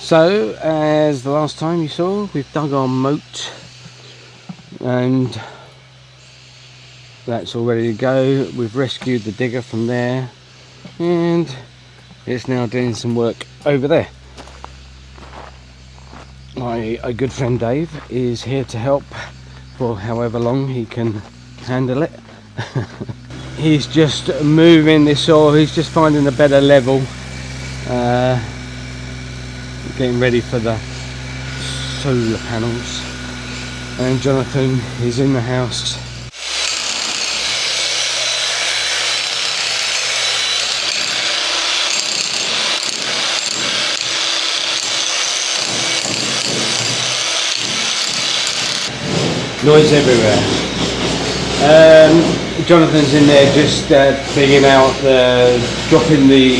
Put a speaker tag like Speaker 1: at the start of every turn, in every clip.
Speaker 1: So, as the last time you saw, we've dug our moat and that's all ready to go. We've rescued the digger from there and it's now doing some work over there. A good friend Dave is here to help for however long he can handle it. He's just moving this soil, he's just finding a better level, getting ready for the solar panels, and Jonathan is in the house. Noise everywhere. Jonathan's in there just digging out dropping the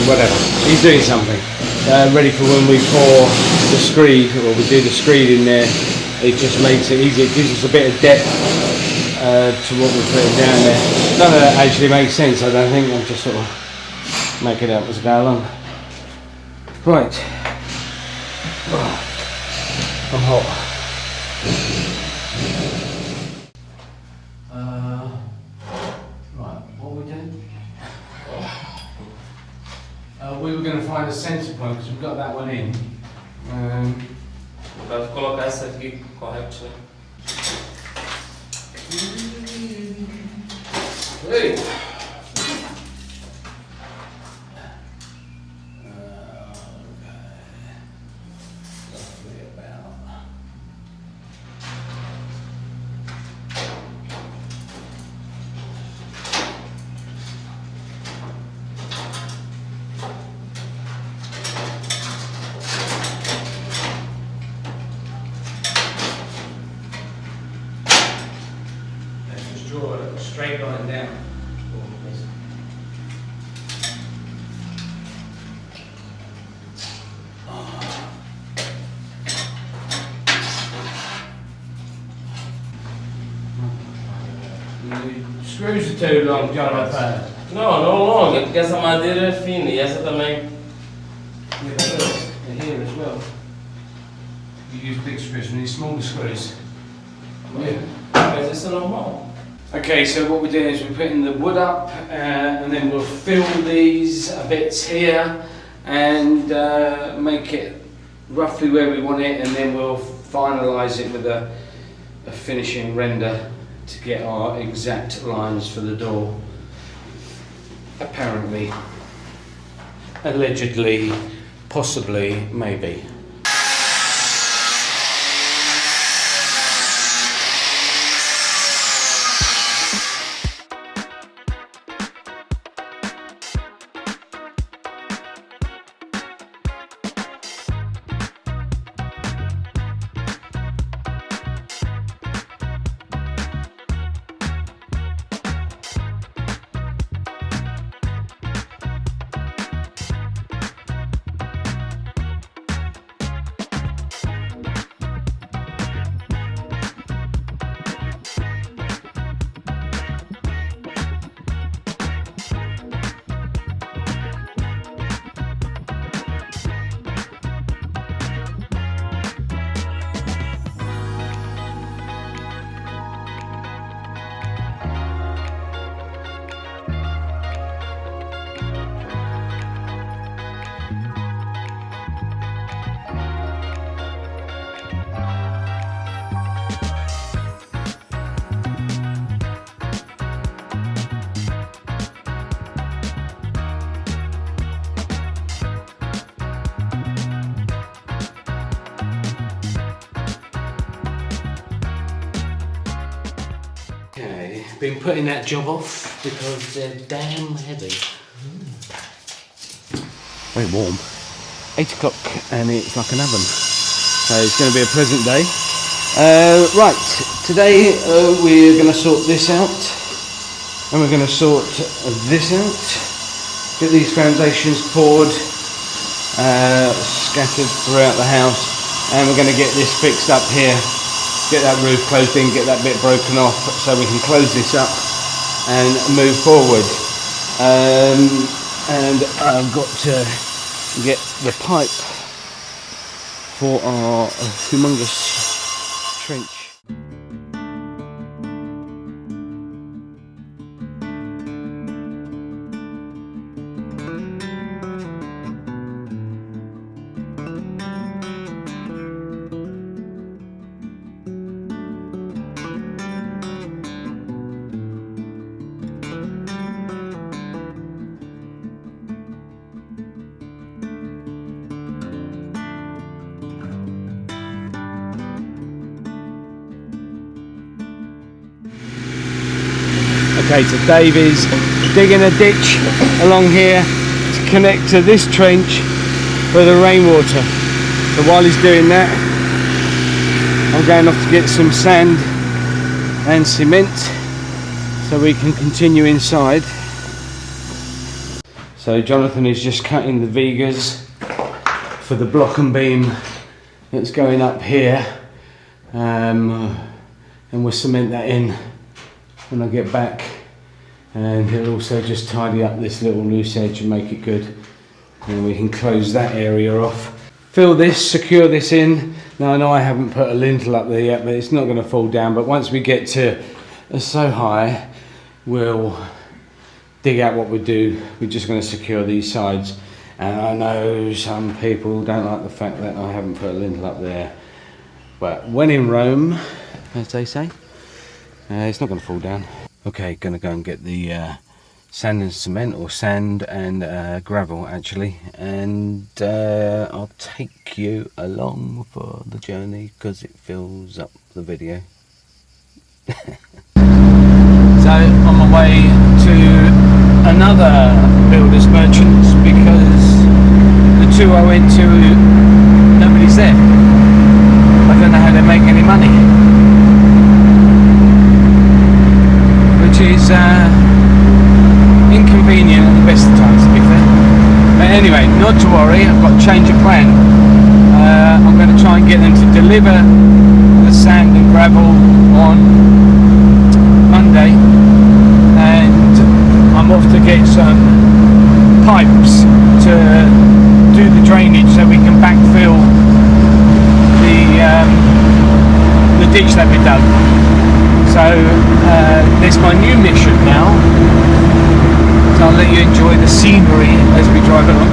Speaker 1: whatever. He's doing something. Ready for when we pour the screed, or we do the screed in there. It just makes it easier. It gives us a bit of depth to what we're putting down there. None of that actually makes sense, I don't think. I'm just sort of making it up as I go along. Right. I'm hot. We were going to find a centre point because we've got that one in.
Speaker 2: Para colocar essa aqui correto.
Speaker 1: Hey. Draw a straight line down. Screws are too long, Jonathan.
Speaker 2: Não, não longa, porque essa madeira é fina e essa também.
Speaker 1: And here as well. You use big screws, we need smaller screws. Yeah.
Speaker 2: Mas isso é normal.
Speaker 1: Okay, so what we're doing is we're putting the wood up and then we'll fill these bits here and make it roughly where we want it, and then we'll finalise it with a finishing render to get our exact lines for the door. Apparently, allegedly, possibly, maybe. Okay, been putting that job off because they're damn heavy. Very warm. 8 o'clock and it's like an oven. So it's going to be a pleasant day. Right, today we're going to sort this out. And we're going to sort this out. Get these foundations poured, scattered throughout the house. And we're going to get this fixed up here. Get that roof closed in, get that bit broken off so we can close this up and move forward. And I've got to get the pipe for our humongous trench. Okay, so Dave is digging a ditch along here to connect to this trench for the rainwater. So while he's doing that, I'm going off to get some sand and cement so we can continue inside. So Jonathan is just cutting the vigas for the block and beam that's going up here, and we'll cement that in when I get back, and he'll also just tidy up this little loose edge and make it good, and we can close that area off. Fill this, secure this in. Now I know I haven't put a lintel up there yet, but it's not going to fall down, but once we get to so high, we'll dig out what we do. We're just going to secure these sides, and I know some people don't like the fact that I haven't put a lintel up there, but when in Rome, as they say, it's not going to fall down. Okay, going to go and get the sand and cement, or sand and gravel actually, and I'll take you along for the journey because it fills up the video. So on my way to another builder's merchants because the two I went to, nobody's there. I don't know how they make any money, which is inconvenient at the best of times, to be fair. But anyway, not to worry, I've got to change of plan. I'm going to try and get them to deliver the sand and gravel on Monday, and I'm off to get some pipes to do the drainage so we can backfill the ditch that we dug. So there's my new mission now, so I'll let you enjoy the scenery as we drive along.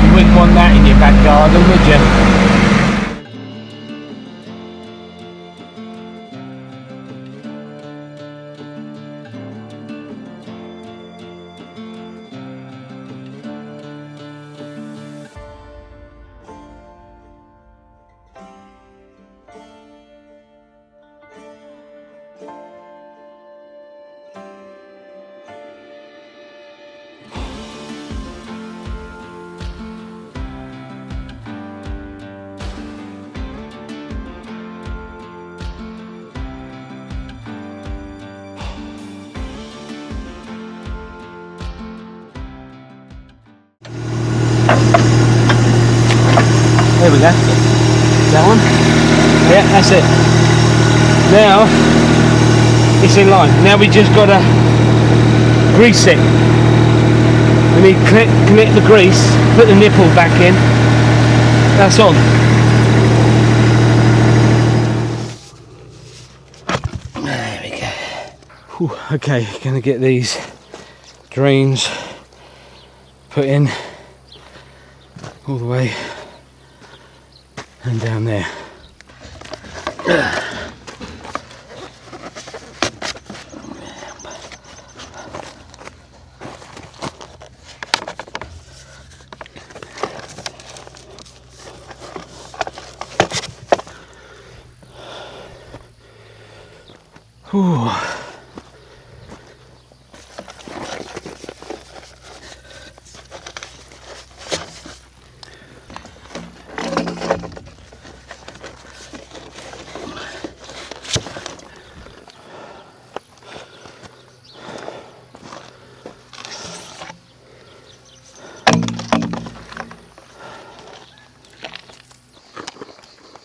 Speaker 1: You wouldn't want that in your back garden, would you? There we go. That one? Yeah, that's it. Now it's in line. Now we just gotta grease it. We need to connect the grease, put the nipple back in. That's on. There we go. Whew, okay, gonna get these drains put in all the way and down there. Whew.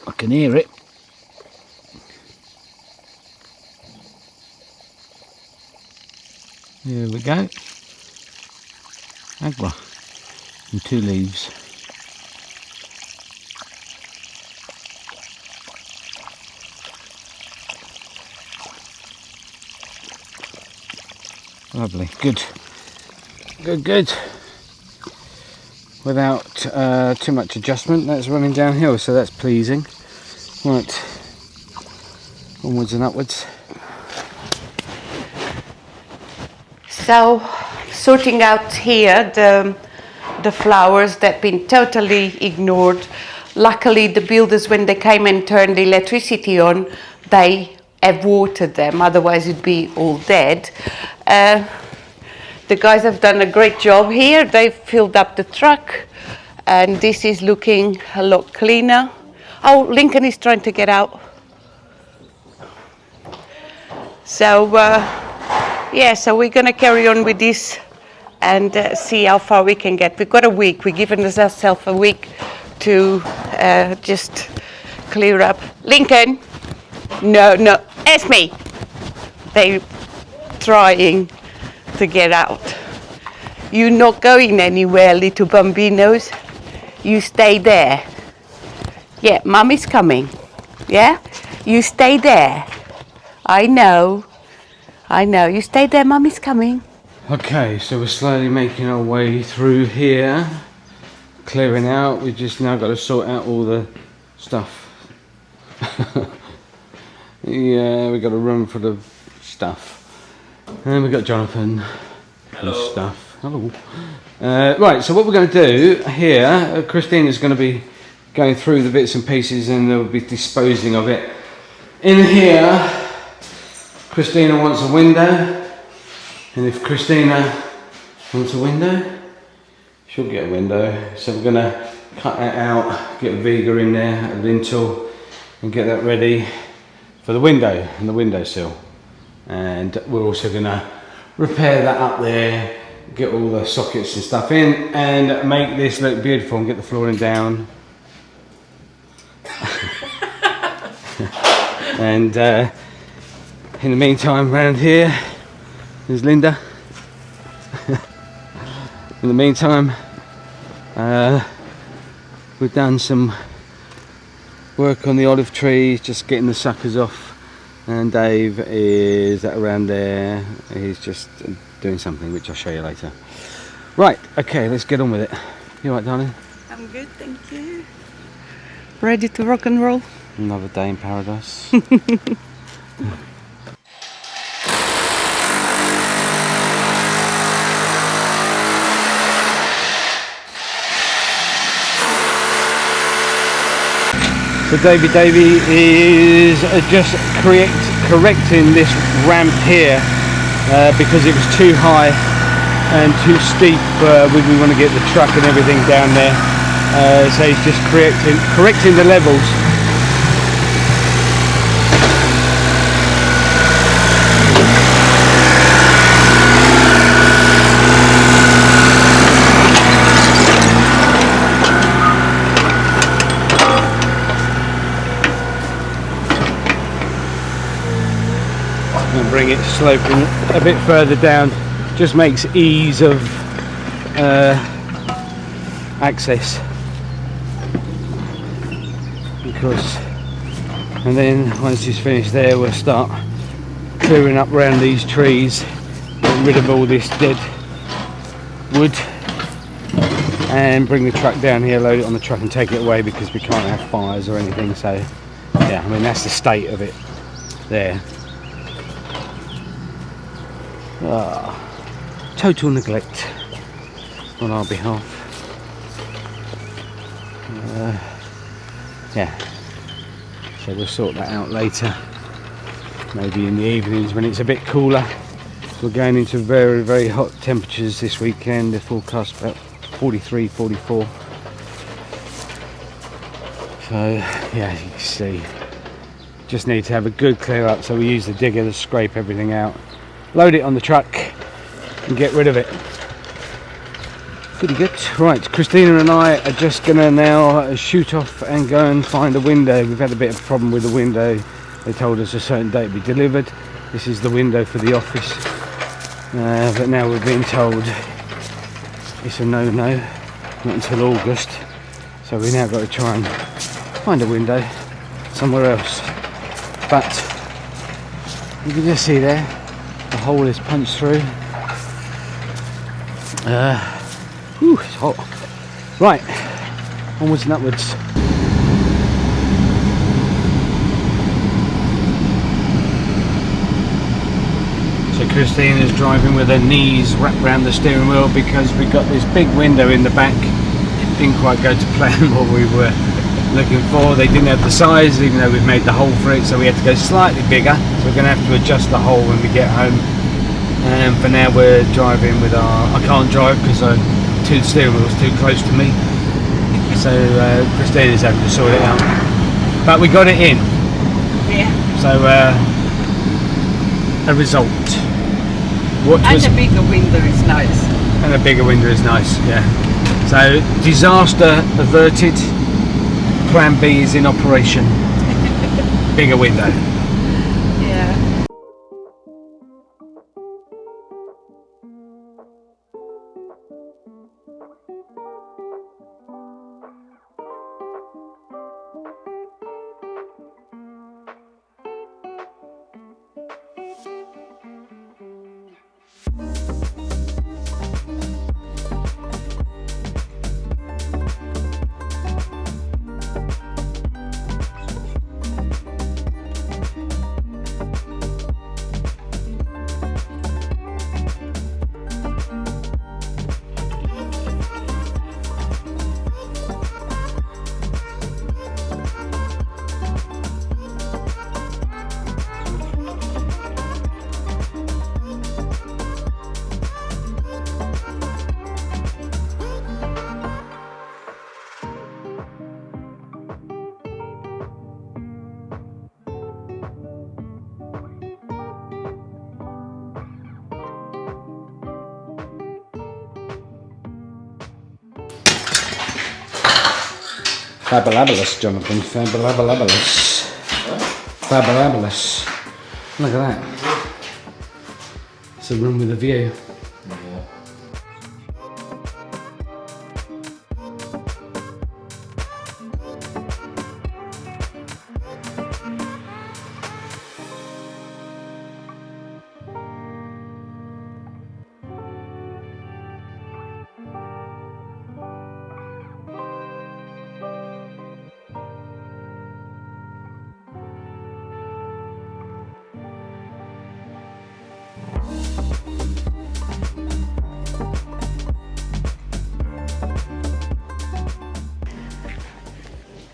Speaker 1: I can hear it. Here we go. Agua and 2 leaves. Lovely, good, good. Without too much adjustment, that's running downhill, so that's pleasing. Right, onwards and upwards.
Speaker 3: So, sorting out here the flowers that been totally ignored. Luckily, the builders, when they came and turned the electricity on, they have watered them, otherwise it'd be all dead. The guys have done a great job here. They've filled up the truck, and this is looking a lot cleaner. Oh, Lincoln is trying to get out. So, yeah, so we're going to carry on with this and see how far we can get. We've got a week. We've given ourselves a week to just clear up. Lincoln! No, Esme! They're trying to get out. You're not going anywhere, little bambinos. You stay there. Yeah, Mummy's coming. Yeah? You stay there. I know. You stay there, Mummy's coming.
Speaker 1: Okay, so we're slowly making our way through here, clearing out. We've just now got to sort out all the stuff. Yeah, we got a room for the stuff. And we've got Jonathan and stuff. Hello. Right, so what we're going to do here, Christina's going to be going through the bits and pieces and they'll be disposing of it. In here, Cristina wants a window. And if Cristina wants a window, she'll get a window. So we're going to cut that out, get a viga in there, a lintel, and get that ready for the window and the windowsill. And we're also going to repair that up there, get all the sockets and stuff in, and make this look beautiful and get the flooring down. And in the meantime, around here, there's Linda. In the meantime, we've done some work on the olive trees, just getting the suckers off, and Dave is around there. He's just doing something which I'll show you later. Right, okay, let's get on with it. You alright, darling?
Speaker 3: I'm good, thank you. Ready to rock and roll?
Speaker 1: Another day in paradise. So Davey is just correcting this ramp here because it was too high and too steep when we want to get the truck and everything down there. So he's just correcting the levels. And bring it sloping a bit further down, just makes ease of access. Because, and then once he's finished there, we'll start clearing up around these trees, getting rid of all this dead wood, and bring the truck down here, load it on the truck and take it away because we can't have fires or anything. So yeah, I mean that's the state of it there. Total neglect on our behalf. Yeah, so we'll sort that out later, maybe in the evenings when it's a bit cooler. We're going into very, very hot temperatures this weekend. The forecast about 43, 44. So yeah, as you can see, just need to have a good clear up, so we use the digger to scrape everything out, load it on the truck and get rid of it. Pretty good. Right, Cristina and I are just gonna now shoot off and go and find a window. We've had a bit of a problem with the window. They told us a certain date to be delivered. This is the window for the office. But now we're being told it's a no-no, not until August. So we now got to try and find a window somewhere else. But you can just see there, the hole is punched through. It's hot. Right, onwards and upwards. So Christina's driving with her knees wrapped around the steering wheel because we got this big window in the back. Didn't quite go to plan what we were looking for. They didn't have the size, even though we've made the hole for it, so we had to go slightly bigger. So we're going to have to adjust the hole when we get home. And for now we're driving with I can't drive because the steering wheel's too close to me. So Christina's having to sort it out. But we got it in.
Speaker 3: Yeah.
Speaker 1: So a result.
Speaker 3: And a bigger window is nice.
Speaker 1: And a bigger window is nice, yeah. So disaster averted. Plan B is in operation. Bigger window.
Speaker 3: Yeah.
Speaker 1: Fabulous, Jonathan. Fabulous. Fabulous. Look at that. It's a room with a view.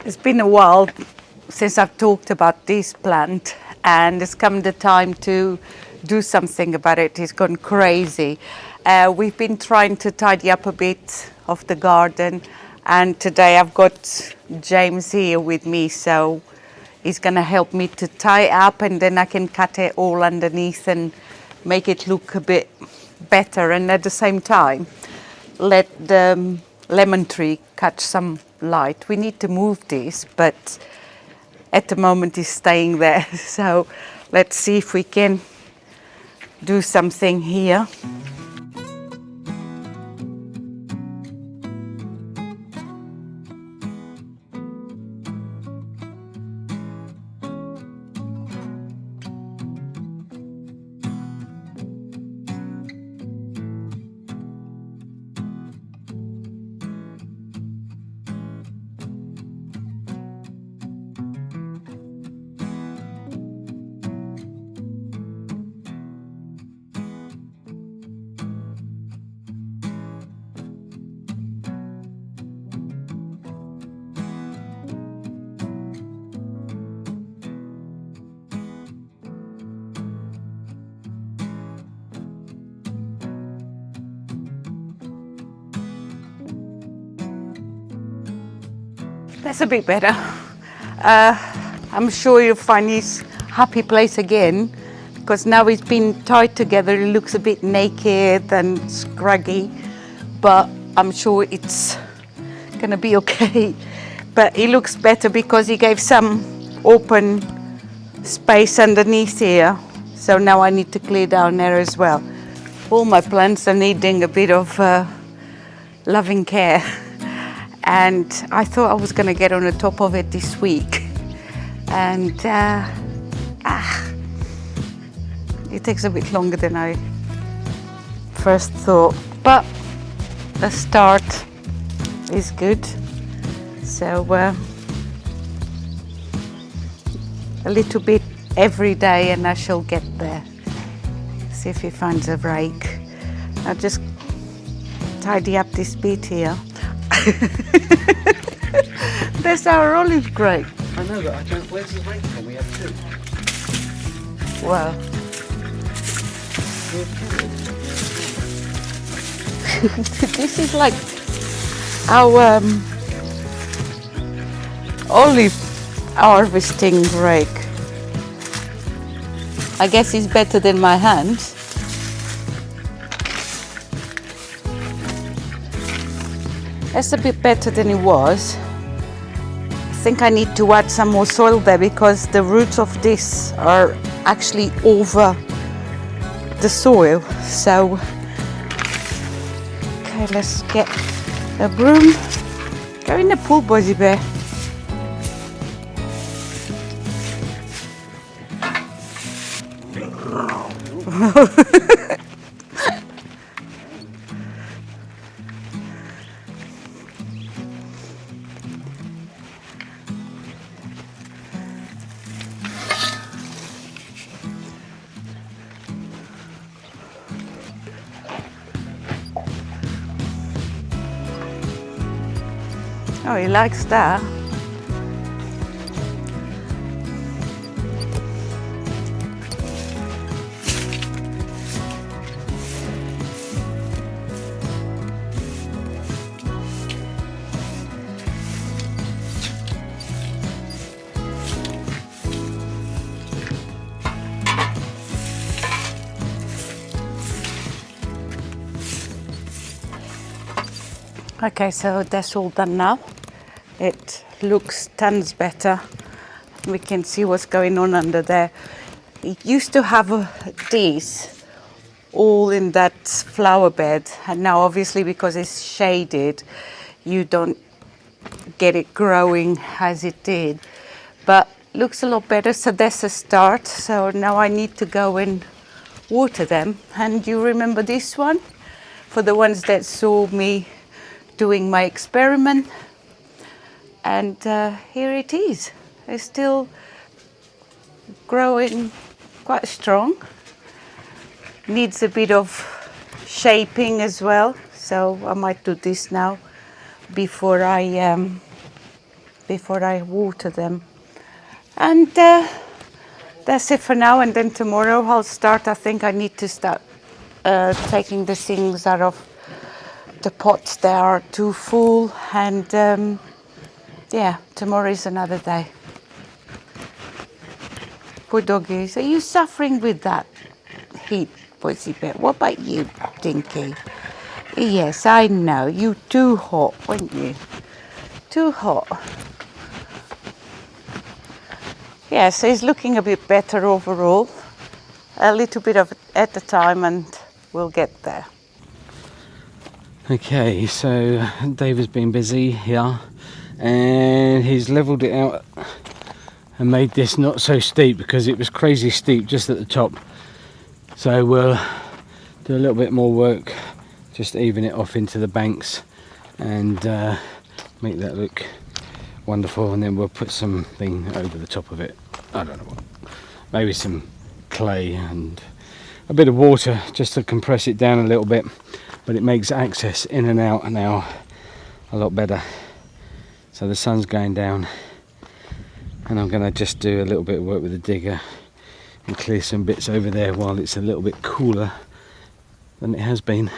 Speaker 3: It's been a while since I've talked about this plant, and it's come the time to do something about it. It's gone crazy. We've been trying to tidy up a bit of the garden, and today I've got James here with me, so he's going to help me to tie up, and then I can cut it all underneath and make it look a bit better, and at the same time let the lemon tree catch some light. We need to move this, but at the moment it's staying there. So let's see if we can do something here. That's a bit better. I'm sure you'll find his happy place again, because now it's been tied together. It looks a bit naked and scraggy, but I'm sure it's gonna be okay. But it looks better because he gave some open space underneath here. So now I need to clear down there as well. all my plants are needing a bit of loving care. And I thought I was going to get on the top of it this week. And it takes a bit longer than I first thought. But the start is good. So a little bit every day and I shall get there. See if he finds a rake. I'll just tidy up this bit here. There's our olive grove.
Speaker 1: I know, but I don't. Where's the rake from? We have two.
Speaker 3: Well, this is like our olive harvesting rake. I guess it's better than my hands. It's a bit better than it was. I think I need to add some more soil there because the roots of this are actually over the soil. So, okay, let's get a broom. Go in the pool, Bozy Bear. Oh, he likes that. Okay, so that's all done now. It looks tons better. We can see what's going on under there. It used to have these all in that flower bed, and now obviously because it's shaded, you don't get it growing as it did. But looks a lot better, so that's a start. So now I need to go and water them. And you remember this one? For the ones that saw me doing my experiment, and here it is. It's still growing quite strong. Needs a bit of shaping as well, so I might do this now before I water them. And that's it for now. And then tomorrow I'll start. I think I need to start taking the things out of the pots. They are too full, and yeah, tomorrow is another day. Poor doggies, are you suffering with that heat, Bozy Bear? What about you, Dinky? Yes, I know, you too hot, weren't you? Too hot. Yeah, so it's looking a bit better overall. A little bit of it at a time and we'll get there.
Speaker 1: Okay, so David's been busy here and he's levelled it out and made this not so steep because it was crazy steep just at the top. So we'll do a little bit more work, just even it off into the banks and make that look wonderful, and then we'll put something over the top of it. I don't know what, maybe some clay and a bit of water just to compress it down a little bit. But it makes access in and out now a lot better. So the sun's going down and I'm going to just do a little bit of work with the digger and clear some bits over there while it's a little bit cooler than it has been.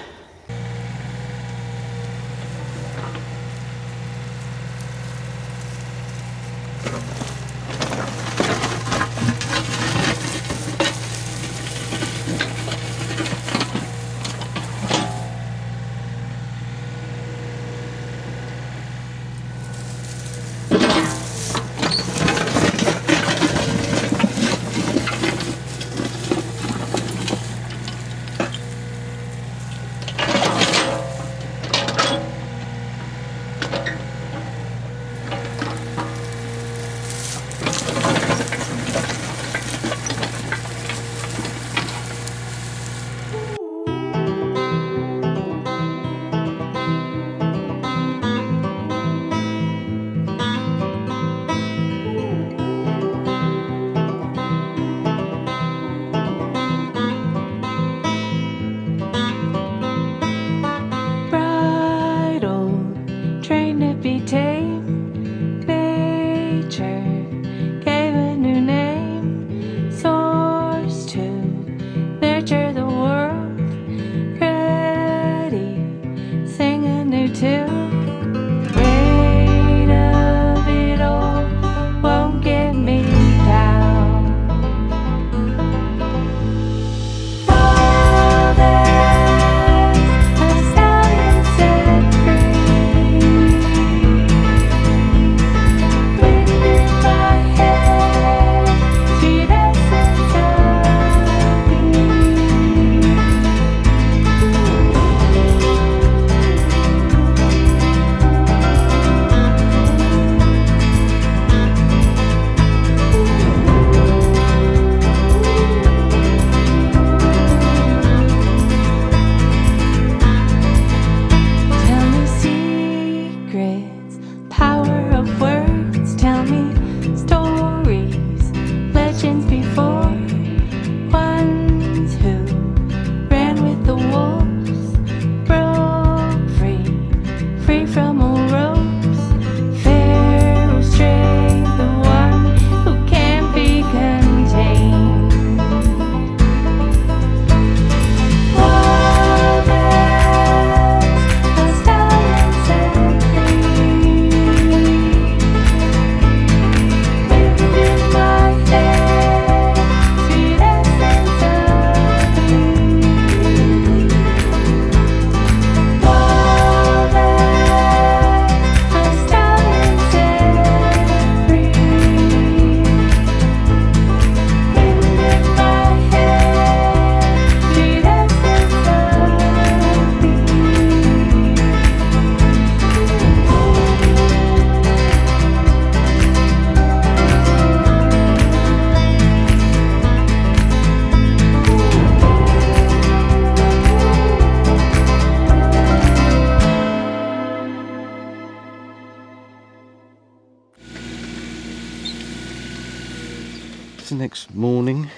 Speaker 1: next morning,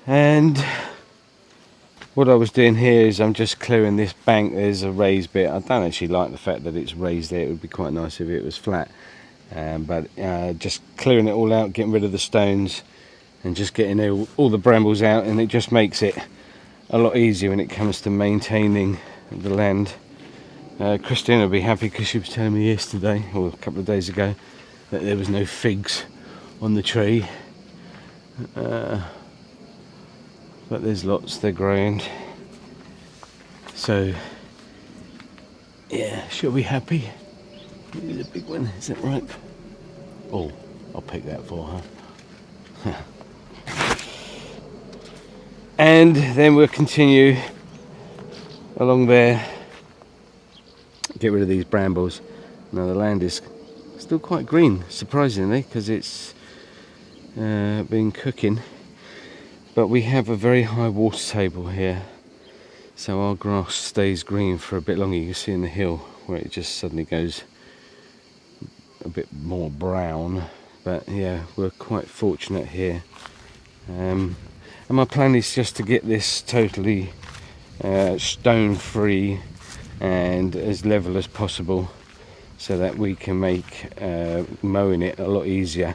Speaker 1: and what I was doing here is I'm just clearing this bank. There's a raised bit. I don't actually like the fact that it's raised there. It would be quite nice if it was flat, but just clearing it all out, getting rid of the stones and just getting all the brambles out, and it just makes it a lot easier when it comes to maintaining the land. Cristina will be happy because she was telling me yesterday, or a couple of days ago, that there was no figs on the tree, but there's lots, they're growing, so yeah, she'll be happy. Here's a big one, is it ripe? Oh, I'll pick that for her. And then we'll continue along there, get rid of these brambles. Now the land is still quite green, surprisingly, because it's been cooking, but we have a very high water table here, so our grass stays green for a bit longer. You can see in the hill where it just suddenly goes a bit more brown, but yeah, we're quite fortunate here. And my plan is just to get this totally stone free and as level as possible, so that we can make mowing it a lot easier,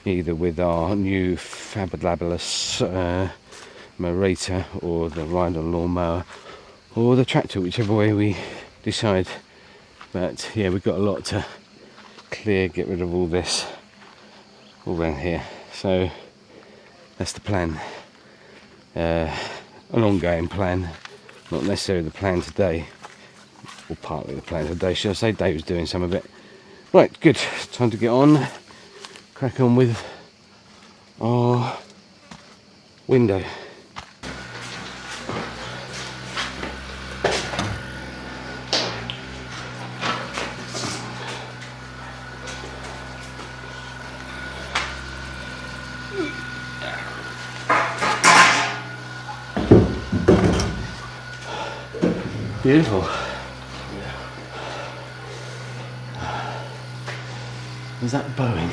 Speaker 1: either with our new fabulous morator or the rider lawnmower or the tractor, whichever way we decide. But yeah, we've got a lot to clear, get rid of all this all around here, so that's the plan. An ongoing plan, not necessarily the plan today, or partly the plan today, should I say. Dave was doing some of it. Right, good, time to get on, crack on with our window. Beautiful. Is that Boeing?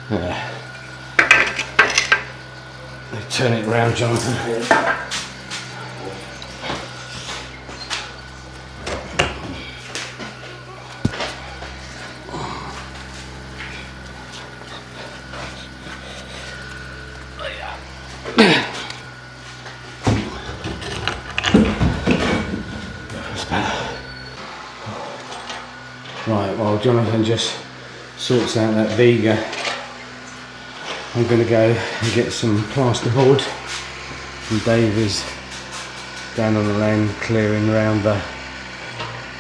Speaker 1: Yeah. Turn it round, Jonathan. Right, while Jonathan just sorts out that Vega, I'm going to go and get some plasterboard, and Dave is down on the land clearing around the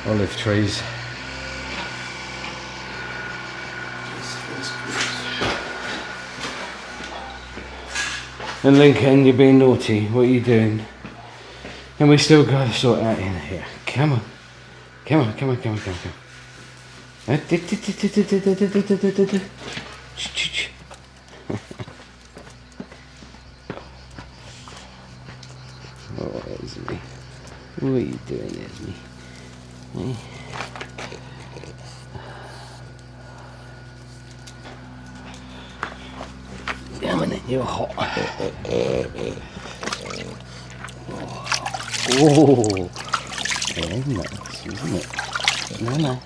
Speaker 1: olive trees. And Lincoln, you're being naughty, what are you doing? And we still got to sort out in here. Come on, come on, come on, come on, come on, come on. Oh, Esme. What are you doing, Esme? Eh? Come on in, you're hot. Oh, very nice, isn't it? No, no.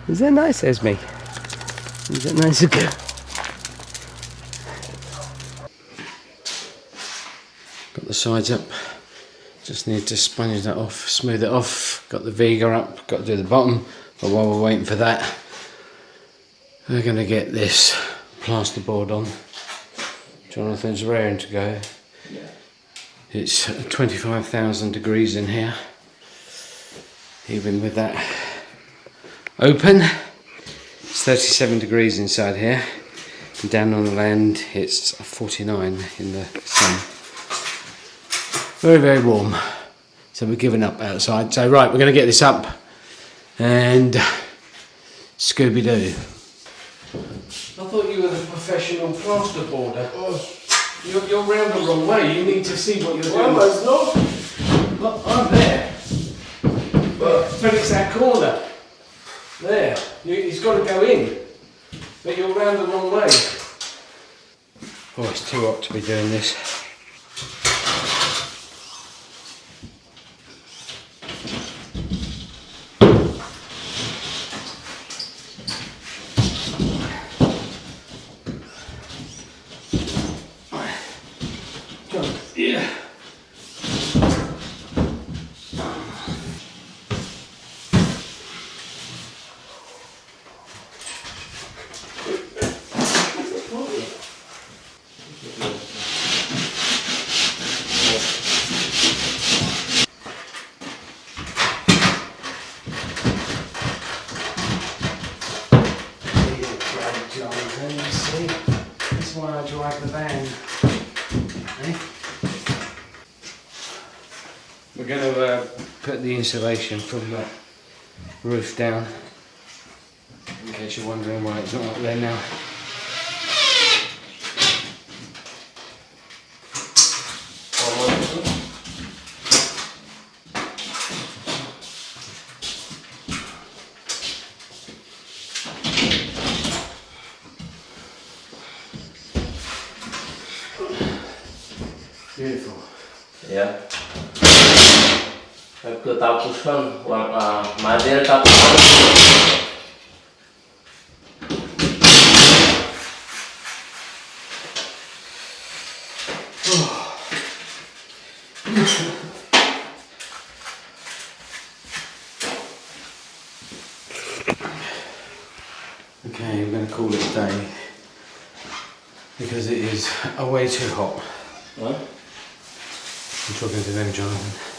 Speaker 1: Is that nice, Esme? Is that nice to go? Got the sides up. Just need to sponge that off, smooth it off. Got the Vega up, got to do the bottom. But while we're waiting for that, we're going to get this plasterboard on. Jonathan's raring to go. Yeah. It's 25,000 degrees in here. Even with that open, it's 37 degrees inside here. And down on the land, it's 49 in the sun. Very, very warm. So we're giving up outside. So right, we're going to get this up and Scooby-Doo. I thought you were the professional plasterboarder. You're round the wrong way. You need to see what you're doing.
Speaker 2: Well, it's not.
Speaker 1: Look, I'm there. But it's that corner. There. It's got to go in. But you're round the wrong way. Oh, it's too hot to be doing this. Yeah. See, that's why I drive the van. Eh? We're going to put the insulation from the roof down, in case you're wondering why it's not up there now. Beautiful.
Speaker 2: Ya. Aku tapuskan uang madeira tapuskan.
Speaker 1: Okay, I'm going to call it a day because it is way too hot.
Speaker 2: Huh?
Speaker 1: I'm talking to them, Jonathan.